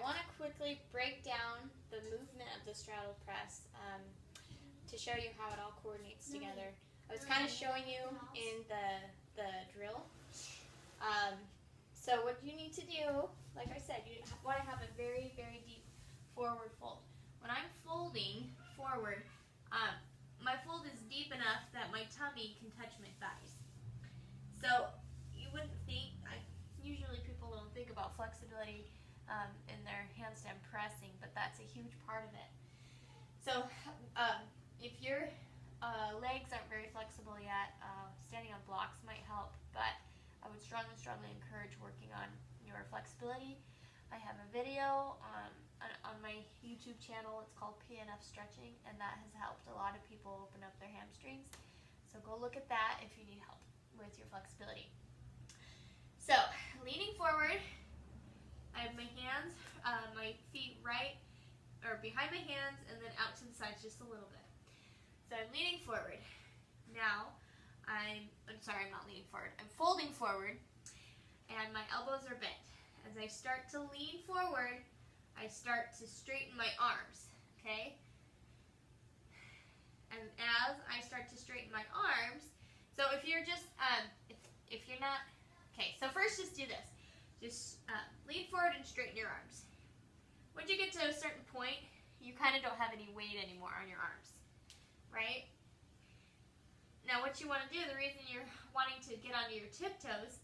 want to quickly break down the movement of the straddle press to show you how it all coordinates together. I was kind of showing you in the drill. So what you need to do, like I said, you want to have a very, very deep forward fold. When I'm folding forward, my fold is deep enough that my tummy can touch my thighs. So you wouldn't think, usually people don't think about flexibility in their handstand pressing, but that's a huge part of it. So if your legs aren't very flexible yet, standing on blocks might help, but I would strongly encourage working on your flexibility. I have a video on my YouTube channel. It's called PNF Stretching, and that has helped a lot of people open up their hamstrings. So go look at that if you need help with your flexibility. So leaning forward, I have my hands, my feet right or behind my hands, and then out to the sides just a little bit. So I'm leaning forward. Now I'm not leaning forward. I'm folding forward, and my elbows are bent. As I start to lean forward, I start to straighten my arms, okay? And as I start to straighten my arms, so if you're just, if you're not, okay, so first just do this. Just lean forward and straighten your arms. Once you get to a certain point, you kind of don't have any weight anymore on your arms, right? Now what you want to do, the reason you're wanting to get onto your tiptoes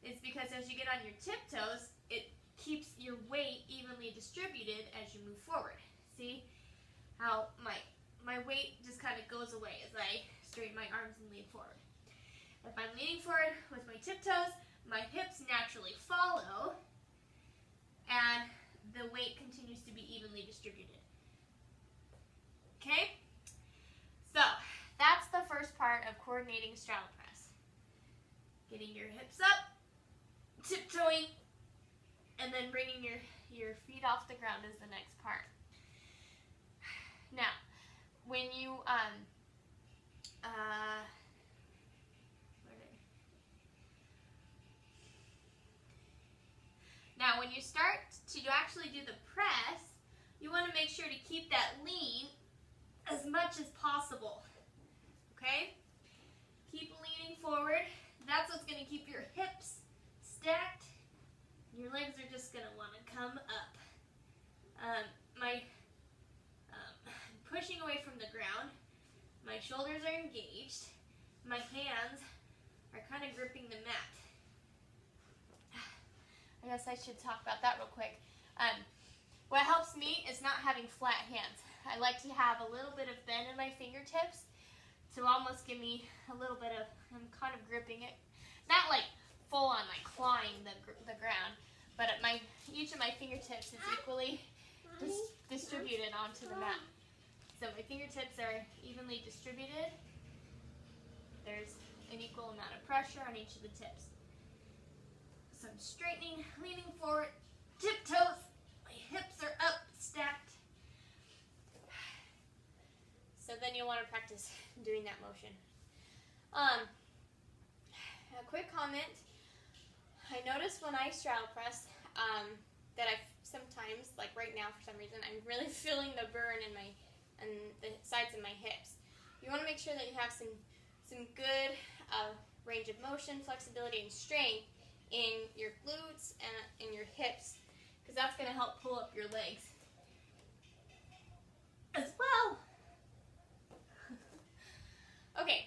is because as you get on your tiptoes, it keeps your weight evenly distributed as you move forward. See how my weight just kind of goes away as I straighten my arms and lean forward. If I'm leaning forward with my tiptoes, my hips naturally follow, and the weight continues to be evenly distributed. Okay? So that's the first part of coordinating straddle press. Getting your hips up, tiptoeing, and then bringing your feet off the ground is the next part. Now, when you now when you start to actually do the press, you want to make sure to keep that lean as much as possible. Okay? Keep leaning forward. That's what's going to keep your hips stacked. Your legs are just going to want to come up. Pushing away from the ground. My shoulders are engaged. My hands are kind of gripping the mat. I guess I should talk about that real quick. What helps me is not having flat hands. I like to have a little bit of bend in my fingertips to almost give me a little bit of, I'm kind of gripping it. Not like full on like clawing the ground, but each of my fingertips is equally distributed onto the mat. So my fingertips are evenly distributed. There's an equal amount of pressure on each of the tips. So I'm straightening, leaning forward, tiptoes, my hips are up, stacked. So then you'll want to practice doing that motion. A quick comment. I notice when I straddle press that I sometimes, like right now for some reason, I'm really feeling the burn in the sides of my hips. You want to make sure that you have some good range of motion, flexibility, and strength in your glutes and in your hips, because that's going to help pull up your legs as well. Okay.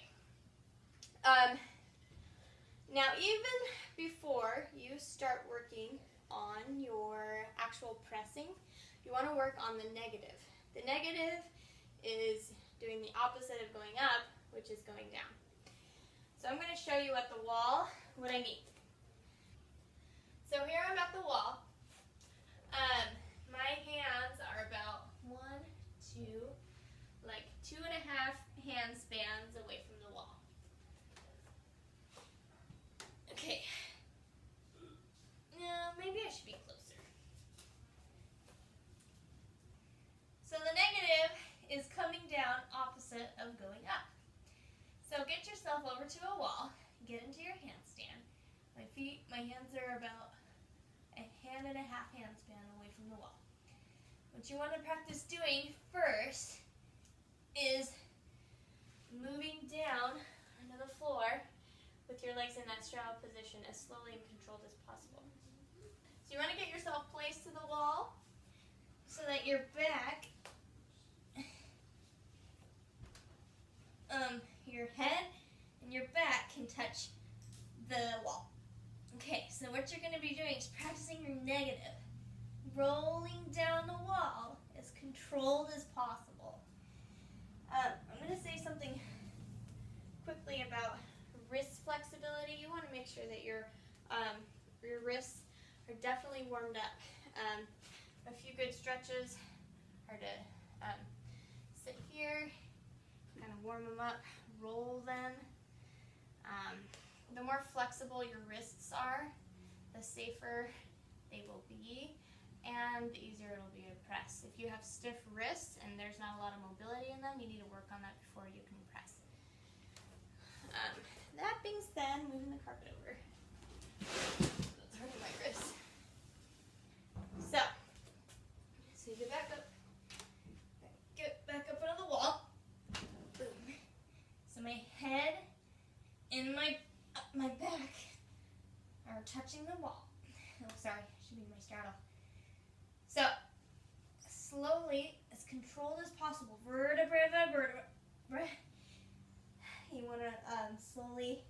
Now, even before you start working on your actual pressing, you want to work on the negative. The negative is doing the opposite of going up, which is going down. So I'm going to show you at the wall what I mean. So here I'm at the wall. My hands are about 2.5 hand spans away from the wall. Okay. Now maybe I should be closer. So the negative is coming down opposite of going up. So get yourself over to a wall, get into your handstand. My hands are about 1.5 hand span away from from the wall. What you want to practice doing first is moving down onto the floor with your legs in that straddle position as slowly and controlled as possible. So you want to get yourself placed to the wall so that your back, your head and your back can touch the wall. Okay, so what you're going to be doing is practicing your negative, rolling down the wall as controlled as possible. I'm going to say something quickly about wrist flexibility. You want to make sure that your wrists are definitely warmed up. A few good stretches are to sit here, kind of warm them up, roll them. The more flexible your wrists are, the safer they will be, and the easier it'll be to press. If you have stiff wrists and there's not a lot of mobility in them, you need to work on that before you can press. That being said, moving the carpet over. That's hurting my wrist. So you get back up. Get back up onto the wall. Boom. So my head and my back are touching the wall. Oh, sorry, should be my straddle. So slowly, as controlled as possible, vertebra by vertebra. You want to slowly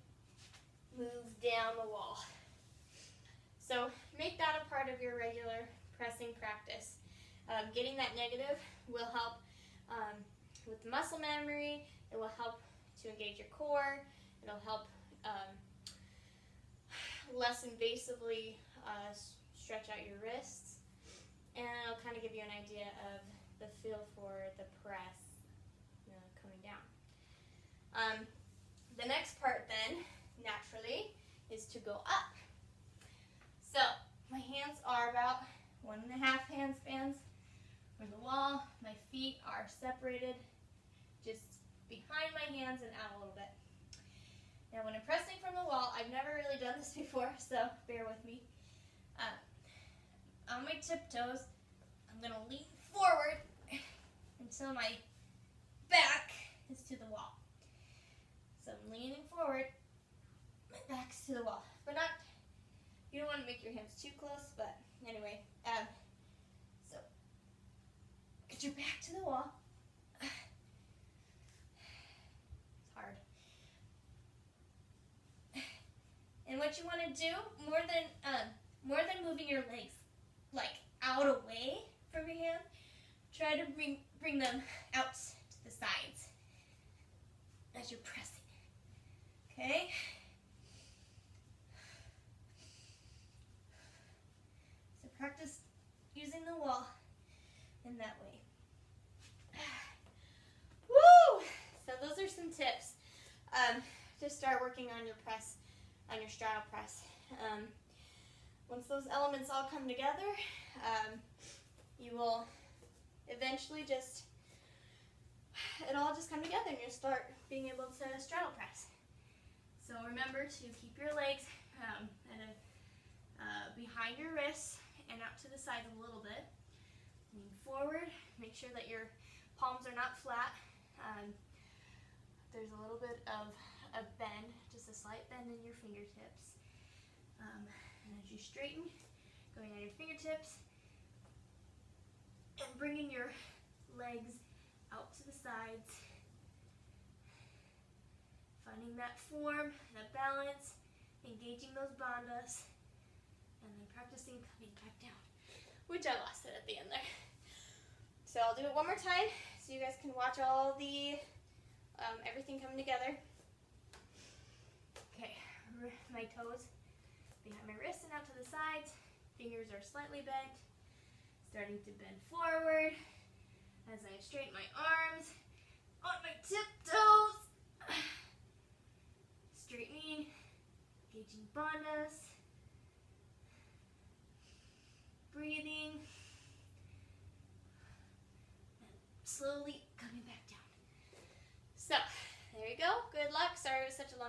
move down the wall. So make that a part of your regular pressing practice. Getting that negative will help with the muscle memory. It will help to engage your core. It'll help less invasively stretch out your wrists. And it'll kind of give you an idea of the feel for the press coming down. The next part then, naturally, is to go up. So my hands are about 1.5 handspans from the wall. My feet are separated just behind my hands and out a little bit. Now when I'm pressing from the wall, I've never really done this before, so bear with me. On my tiptoes, I'm going to lean forward until my back is to the wall. So I'm leaning forward, my back's to the wall. But not, you don't want to make your hands too close, but anyway. So get your back to the wall. It's hard. And what you want to do, more than moving your legs like out away from your hand, try to bring them out to the sides as you're pressing. Okay? So practice using the wall in that way. Woo! So those are some tips to start working on your press, on your straddle press. Once those elements all come together, you will eventually it'll all just come together and you'll start being able to straddle press. So remember to keep your legs behind your wrists and out to the sides a little bit. Lean forward, make sure that your palms are not flat. There's a little bit of a bend, just a slight bend in your fingertips. And as you straighten, going on your fingertips and bringing your legs out to the sides. Finding that form, that balance, engaging those bandhas, and then practicing coming back down, which I lost it at the end there. So I'll do it one more time so you guys can watch all the, everything coming together. Okay, my toes behind my wrists and out to the sides. Fingers are slightly bent, starting to bend forward as I straighten my arms on my tiptoes. Straightening, engaging bandhas, breathing, and slowly coming back down. So, there you go. Good luck. Sorry it was such a long